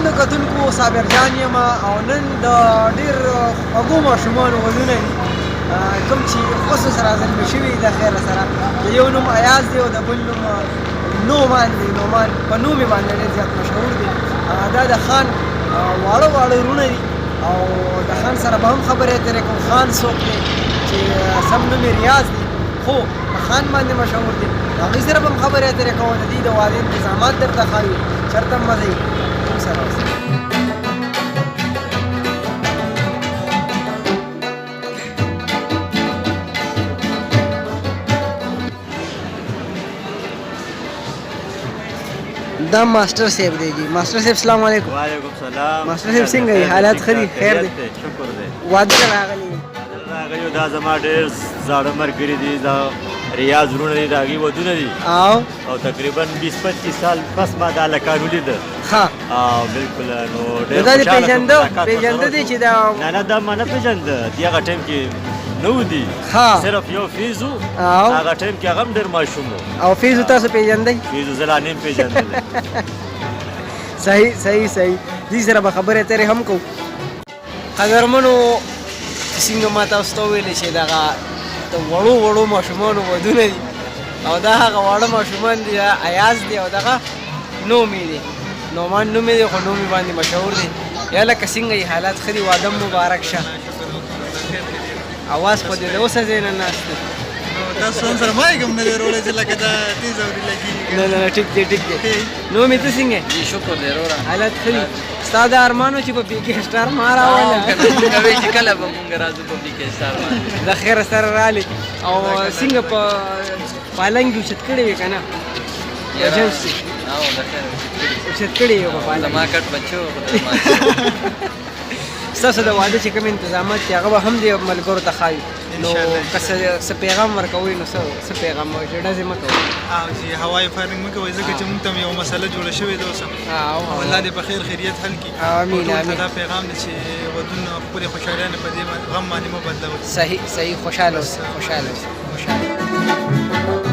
درنو کتونکو صابر جان یم او نن د ډېر خوږو ماشومانو ودونه دي کوم چې خصوص رازلمي شوي د خیره سره د یو نوم ایاز دی او د بل نوم نومان دی. نومان په نوم یې باندې ډېر زیات مشهور دی. دا د خان واړه واړه وروڼه دي او د خان سره به هم خبرې اترې کوم. خان څوک دی چې سم نوم یې ریاض دی خو په خان باندې مشهور دی. د هغوی سره به هم خبرې اترې کوو. د دې د واده انتظامات درته ښایو. چېرته هم مزه یي موږ سره اوسئ. دا ماسټر صاحب دی جی. ماسټر صاحب السلام علیکم. وعلیکم السلام. ماسټر صاحب څنګه یې؟ حالات ښه دي؟ خیر دی؟ شکر دی. واده ته راغلي یو؟ راغلي دا زما ډېر زاړه ملګري دي. دا ریاض وروڼه دي، د هغې ودونه دي او تقریبا 20-25 سال پس ما دا هلکان ولیده. ښه بلکل نو ډېر دا دې پېژنده دی چې دا نه دا ما نه پېژنده. دې هغه ټایم کې نه و دي، صرف یو فیز و. هغه ټایم کې هغه هم ډېر ماشوم و. او فیض تاسو پېژندئ؟ فیض زه لا نه یم پېژندلی. صحیح صحیح صحیح. دې سره به خبرې اترې هم کوو. قدرمنو څنګه ما تاسو ته وویلې چې دغه د وړو وړو ماشومانو ودونه دي او دا هغه واړه ماشومان دي. ایاز دی او دغه نوم یې دی نومان نوم یې دی خو نوم یې باندې مشهور دی. یا لکه څنګه یې حالات ښه دي؟ واده مبارک شه. اواز خو دې د اوسه ځای نه ناست دی. تاسو هم سره ما یې کوم نه دی وروړی چې لکه دا تیز اوري لګېږي. نه نه ټیک دی ټیک دی. نوم یې ته څنګه؟ جی شکر دی وروره. حالات ښه دي؟ ستا دا ارمانو چې په پي کې سټار ما راوله کوي چې کله به مونږ راځو په پي کې سټار باندې د خیره سره رالې او څنګه په پالنګ کې اوچت کړی وې که نه؟ ایجنسي اوچت کړی یې په پالنګ. زما کټ بچو ستاسو د واده چې کوم انتظامات دي هغه به هم دې ملګرو ته ښایو. نو که څه پیغام ورکوئ نو څه پیغام وایي چې ډزې مه کوئ چې هوایي فایرنګ مه کوئ ځکه چې موږ ته یوه مسله جوړه شوې ده اوس هم او الله دې په خیر خیریت حل کړي. امین امین. دا پیغام دی چې ودونه خپلې خوشحالیانې په دې غم باندې مه بدلوئ. صحیح صحیح. خوشحاله اوسئ خوشحاله اوسئ خوشحاله.